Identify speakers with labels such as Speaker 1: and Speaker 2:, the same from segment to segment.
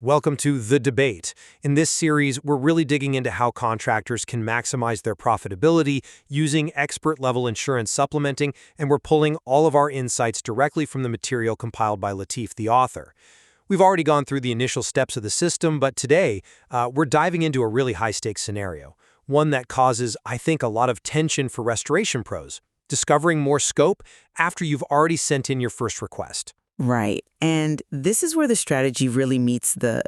Speaker 1: Welcome to The Debate. In this series, we're really digging into how contractors can maximize their profitability using expert-level insurance supplementing, and we're pulling all of our insights directly from the material compiled by Latif, the author. We've already gone through the initial steps of the system, but today, we're diving into a really high-stakes scenario, one that causes, I think, a lot of tension for restoration pros, discovering more scope after you've already sent in your first request.
Speaker 2: Right. And this is where the strategy really meets the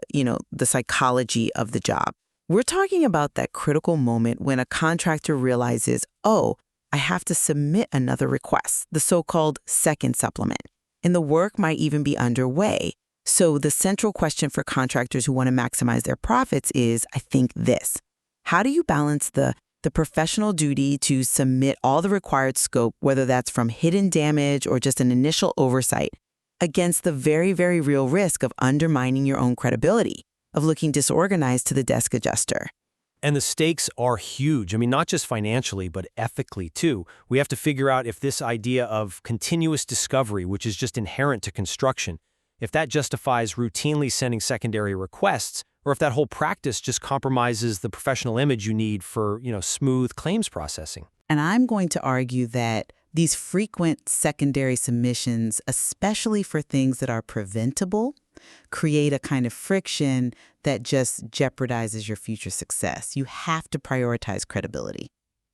Speaker 2: psychology of the job. We're talking about that critical moment when a contractor realizes, oh, I have to submit another request, the so-called second supplement. And the work might even be underway. So the central question for contractors who want to maximize their profits is, I think, this. How do you balance the professional duty to submit all the required scope, whether that's from hidden damage or just an initial oversight, against the very, very real risk of undermining your own credibility, of looking disorganized to the desk adjuster?
Speaker 1: And the stakes are huge. I mean, not just financially, but ethically, too. We have to figure out if this idea of continuous discovery, which is just inherent to construction, if that justifies routinely sending secondary requests, or if that whole practice just compromises the professional image you need for, smooth claims processing.
Speaker 2: And I'm going to argue that these frequent secondary submissions, especially for things that are preventable, create a kind of friction that just jeopardizes your future success. You have to prioritize credibility.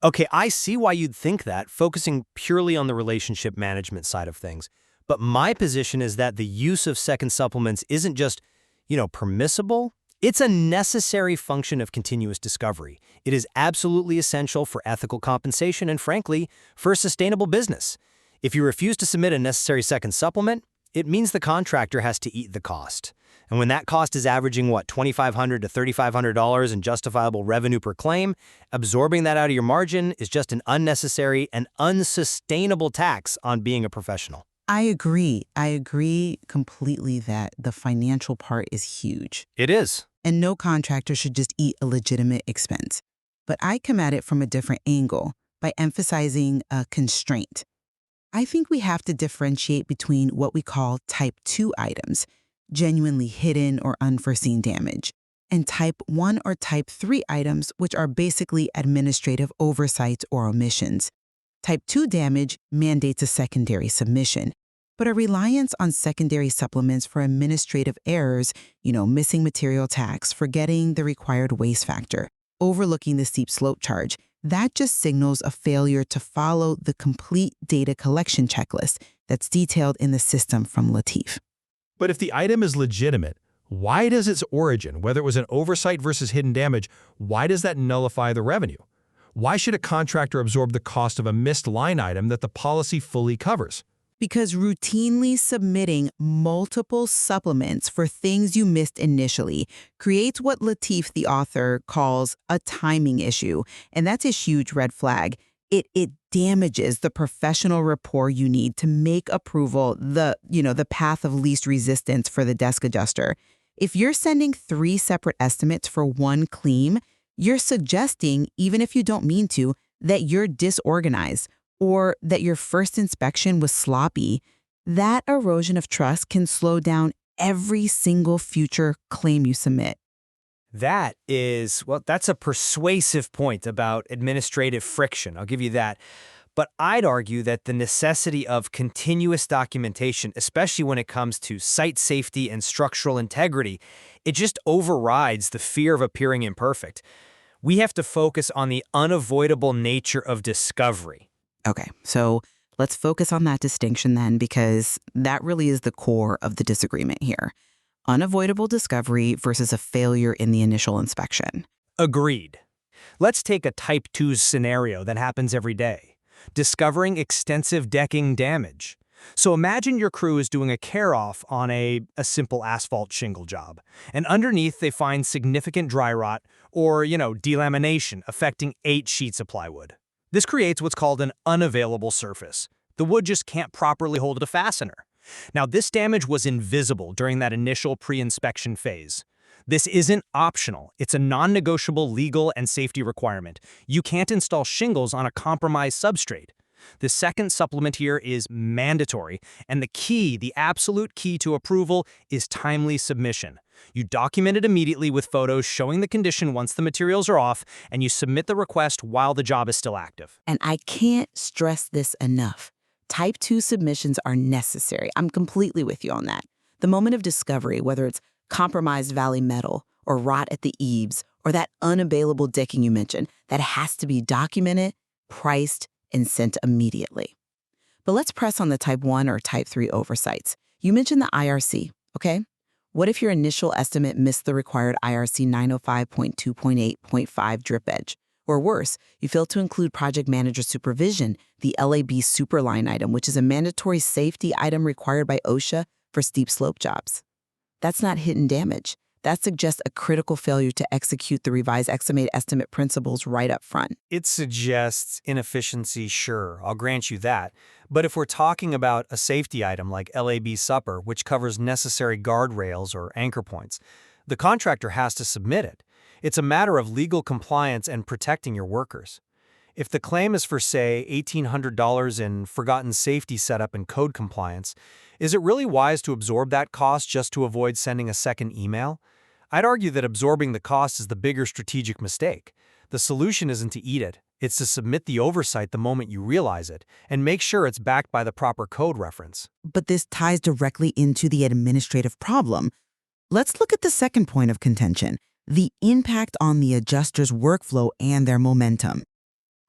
Speaker 1: Okay, I see why you'd think that, focusing purely on the relationship management side of things. But my position is that the use of second supplements isn't just, permissible. It's a necessary function of continuous discovery. It is absolutely essential for ethical compensation and, frankly, for a sustainable business. If you refuse to submit a necessary second supplement, it means the contractor has to eat the cost. And when that cost is averaging, $2,500 to $3,500 in justifiable revenue per claim, absorbing that out of your margin is just an unnecessary and unsustainable tax on being a professional.
Speaker 2: I agree. I agree completely that the financial part is huge.
Speaker 1: It is.
Speaker 2: And no contractor should just eat a legitimate expense. But I come at it from a different angle by emphasizing a constraint. I think we have to differentiate between what we call type 2 items, genuinely hidden or unforeseen damage, and type 1 or type 3 items, which are basically administrative oversights or omissions. Type 2 damage mandates a secondary submission, but a reliance on secondary supplements for administrative errors, missing material tax, forgetting the required waste factor, overlooking the steep slope charge, that just signals a failure to follow the complete data collection checklist that's detailed in the system from Latif.
Speaker 3: But if the item is legitimate, why does its origin, whether it was an oversight versus hidden damage, why does that nullify the revenue? Why should a contractor absorb the cost of a missed line item that the policy fully covers?
Speaker 2: Because routinely submitting multiple supplements for things you missed initially creates what Latif, the author, calls a timing issue. And that's a huge red flag. It damages the professional rapport you need to make approval the path of least resistance for the desk adjuster. If you're sending 3 separate estimates for one claim, you're suggesting, even if you don't mean to, that you're disorganized or that your first inspection was sloppy. That erosion of trust can slow down every single future claim you submit.
Speaker 1: That's a persuasive point about administrative friction. I'll give you that. But I'd argue that the necessity of continuous documentation, especially when it comes to site safety and structural integrity, it just overrides the fear of appearing imperfect. We have to focus on the unavoidable nature of discovery.
Speaker 2: Okay, so let's focus on that distinction then, because that really is the core of the disagreement here. Unavoidable discovery versus a failure in the initial inspection.
Speaker 1: Agreed. Let's take a Type 2 scenario that happens every day. Discovering extensive decking damage. So imagine your crew is doing a care-off on a simple asphalt shingle job, and underneath they find significant dry rot or, delamination affecting 8 sheets of plywood. This creates what's called an unavailable surface. The wood just can't properly hold a fastener. Now, this damage was invisible during that initial pre-inspection phase. This isn't optional. It's a non-negotiable legal and safety requirement. You can't install shingles on a compromised substrate. The second supplement here is mandatory, and the absolute key to approval is timely submission. You document it immediately with photos showing the condition once the materials are off, and you submit the request while the job is still active.
Speaker 2: And I can't stress this enough. Type 2 submissions are necessary. I'm completely with you on that. The moment of discovery, whether it's compromised valley metal or rot at the eaves or that unavailable decking you mentioned, that has to be documented, priced, and sent immediately. But let's press on the Type 1 or Type 3 oversights. You mentioned the IRC, okay? What if your initial estimate missed the required IRC 905.2.8.5 drip edge? Or worse, you failed to include project manager supervision, the LAB super line item, which is a mandatory safety item required by OSHA for steep slope jobs. That's not hidden damage. That suggests a critical failure to execute the revised estimate principles right up front.
Speaker 1: It suggests inefficiency, sure, I'll grant you that. But if we're talking about a safety item like LAB Supper, which covers necessary guardrails or anchor points, the contractor has to submit it. It's a matter of legal compliance and protecting your workers. If the claim is for, say, $1,800 in forgotten safety setup and code compliance, is it really wise to absorb that cost just to avoid sending a second email? I'd argue that absorbing the cost is the bigger strategic mistake. The solution isn't to eat it. It's to submit the oversight the moment you realize it, and make sure it's backed by the proper code reference.
Speaker 2: But this ties directly into the administrative problem. Let's look at the second point of contention, the impact on the adjuster's workflow and their momentum.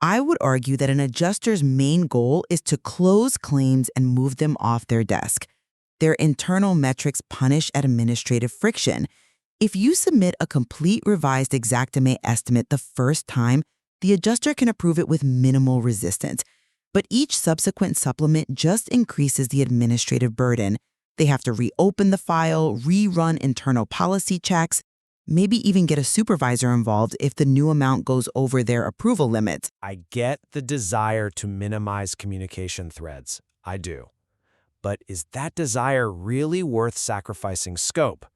Speaker 2: I would argue that an adjuster's main goal is to close claims and move them off their desk. Their internal metrics punish administrative friction. If you submit a complete revised Xactimate estimate the first time, the adjuster can approve it with minimal resistance. But each subsequent supplement just increases the administrative burden. They have to reopen the file, rerun internal policy checks, maybe even get a supervisor involved if the new amount goes over their approval limits.
Speaker 1: I get the desire to minimize communication threads. I do. But is that desire really worth sacrificing scope?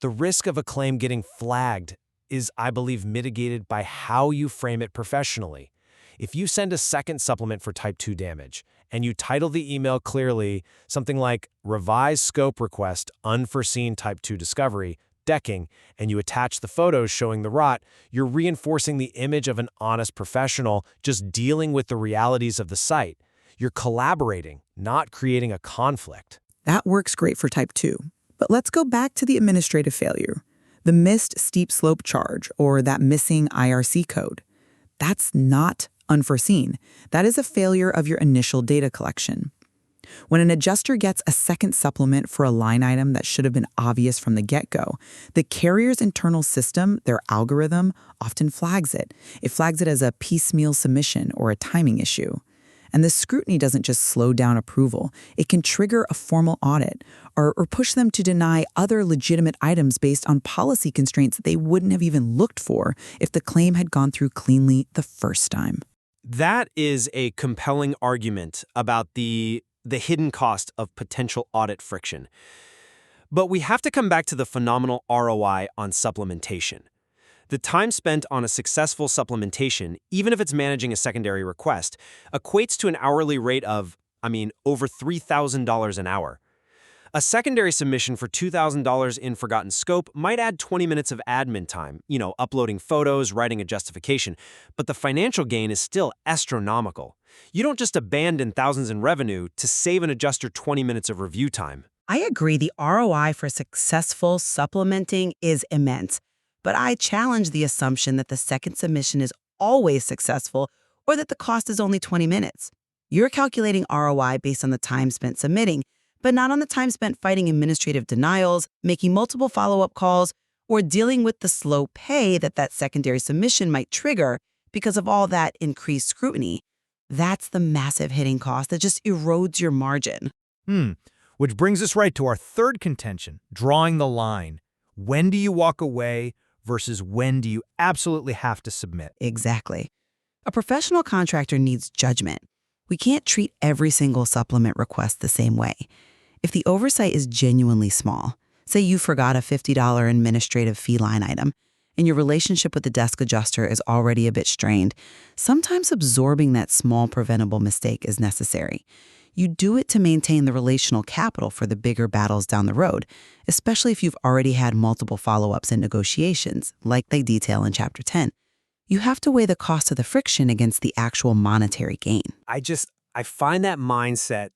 Speaker 1: The risk of a claim getting flagged is, I believe, mitigated by how you frame it professionally. If you send a second supplement for Type 2 damage, and you title the email clearly something like Revised Scope Request Unforeseen Type 2 Discovery, decking, and you attach the photos showing the rot, you're reinforcing the image of an honest professional just dealing with the realities of the site. You're collaborating, not creating a conflict.
Speaker 4: That works great for Type 2. But let's go back to the administrative failure. The missed steep slope charge, or that missing IRC code. That's not unforeseen. That is a failure of your initial data collection. When an adjuster gets a second supplement for a line item that should have been obvious from the get-go, the carrier's internal system, their algorithm, often flags it. It flags it as a piecemeal submission or a timing issue. And this scrutiny doesn't just slow down approval. It can trigger a formal audit or push them to deny other legitimate items based on policy constraints that they wouldn't have even looked for if the claim had gone through cleanly the first time.
Speaker 1: That is a compelling argument about the hidden cost of potential audit friction. But we have to come back to the phenomenal ROI on supplementation. The time spent on a successful supplementation, even if it's managing a secondary request, equates to an hourly rate of, over $3,000 an hour. A secondary submission for $2,000 in forgotten scope might add 20 minutes of admin time, uploading photos, writing a justification, but the financial gain is still astronomical. You don't just abandon thousands in revenue to save an adjuster 20 minutes of review time.
Speaker 2: I agree the ROI for successful supplementing is immense, but I challenge the assumption that the second submission is always successful or that the cost is only 20 minutes. You're calculating ROI based on the time spent submitting, but not on the time spent fighting administrative denials, making multiple follow-up calls, or dealing with the slow pay that secondary submission might trigger because of all that increased scrutiny. That's the massive hitting cost that just erodes your margin.
Speaker 3: Which brings us right to our third contention, drawing the line. When do you walk away versus when do you absolutely have to submit?
Speaker 2: Exactly. A professional contractor needs judgment. We can't treat every single supplement request the same way. If the oversight is genuinely small, say you forgot a $50 administrative fee line item, and your relationship with the desk adjuster is already a bit strained, sometimes absorbing that small preventable mistake is necessary. You do it to maintain the relational capital for the bigger battles down the road, especially if you've already had multiple follow-ups and negotiations, like they detail in Chapter 10. You have to weigh the cost of the friction against the actual monetary gain.
Speaker 1: I find that mindset,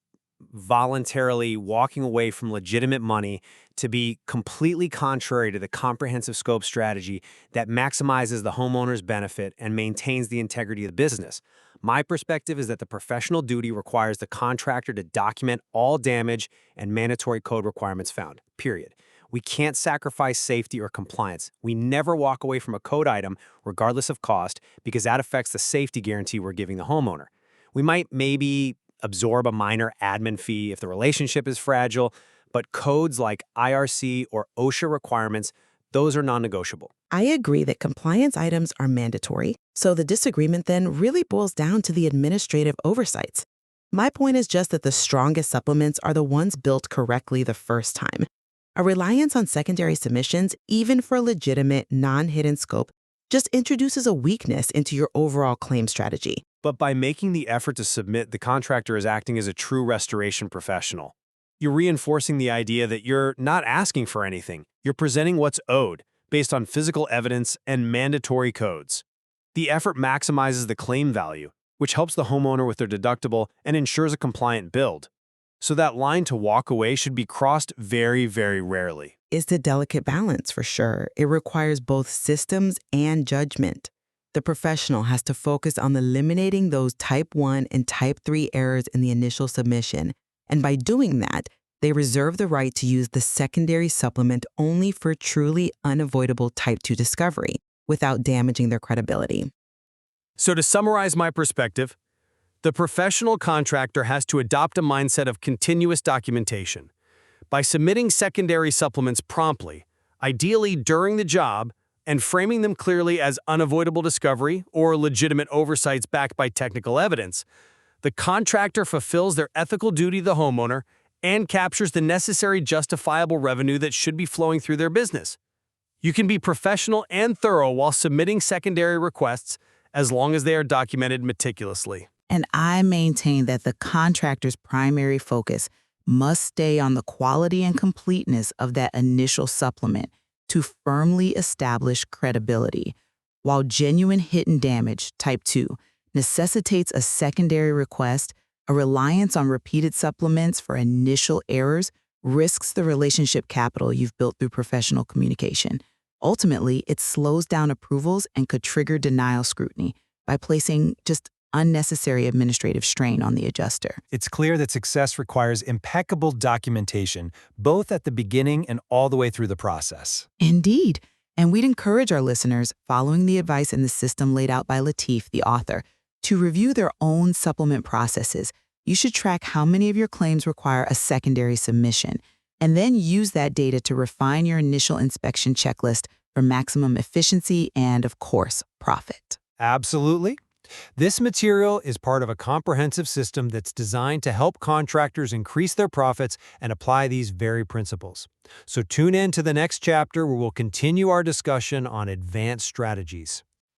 Speaker 1: voluntarily walking away from legitimate money, to be completely contrary to the comprehensive scope strategy that maximizes the homeowner's benefit and maintains the integrity of the business. My perspective is that the professional duty requires the contractor to document all damage and mandatory code requirements found, period. We can't sacrifice safety or compliance. We never walk away from a code item, regardless of cost, because that affects the safety guarantee we're giving the homeowner. We might maybe absorb a minor admin fee if the relationship is fragile, but codes like IRC or OSHA requirements, those are non-negotiable.
Speaker 2: I agree that compliance items are mandatory, so the disagreement then really boils down to the administrative oversights. My point is just that the strongest supplements are the ones built correctly the first time. A reliance on secondary submissions, even for a legitimate, non-hidden scope, just introduces a weakness into your overall claim strategy.
Speaker 1: But by making the effort to submit, the contractor is acting as a true restoration professional. You're reinforcing the idea that you're not asking for anything. You're presenting what's owed, based on physical evidence and mandatory codes. The effort maximizes the claim value, which helps the homeowner with their deductible and ensures a compliant build. So that line to walk away should be crossed very, very rarely.
Speaker 2: It's a delicate balance, for sure. It requires both systems and judgment. The professional has to focus on eliminating those type 1 and type 3 errors in the initial submission, and by doing that, they reserve the right to use the secondary supplement only for truly unavoidable type 2 discovery, without damaging their credibility.
Speaker 1: So to summarize my perspective, the professional contractor has to adopt a mindset of continuous documentation. By submitting secondary supplements promptly, ideally during the job, and framing them clearly as unavoidable discovery or legitimate oversights backed by technical evidence, the contractor fulfills their ethical duty to the homeowner and captures the necessary justifiable revenue that should be flowing through their business. You can be professional and thorough while submitting secondary requests as long as they are documented meticulously.
Speaker 2: And I maintain that the contractor's primary focus must stay on the quality and completeness of that initial supplement to firmly establish credibility, while genuine hidden damage, type 2, necessitates a secondary request. A reliance on repeated supplements for initial errors risks the relationship capital you've built through professional communication. Ultimately, it slows down approvals and could trigger denial scrutiny by placing just unnecessary administrative strain on the adjuster.
Speaker 3: It's clear that success requires impeccable documentation, both at the beginning and all the way through the process.
Speaker 2: Indeed. And we'd encourage our listeners, following the advice in the system laid out by Latif, the author, to review their own supplement processes. You should track how many of your claims require a secondary submission, and then use that data to refine your initial inspection checklist for maximum efficiency and, of course, profit.
Speaker 3: Absolutely. This material is part of a comprehensive system that's designed to help contractors increase their profits and apply these very principles. So tune in to the next chapter where we'll continue our discussion on advanced strategies.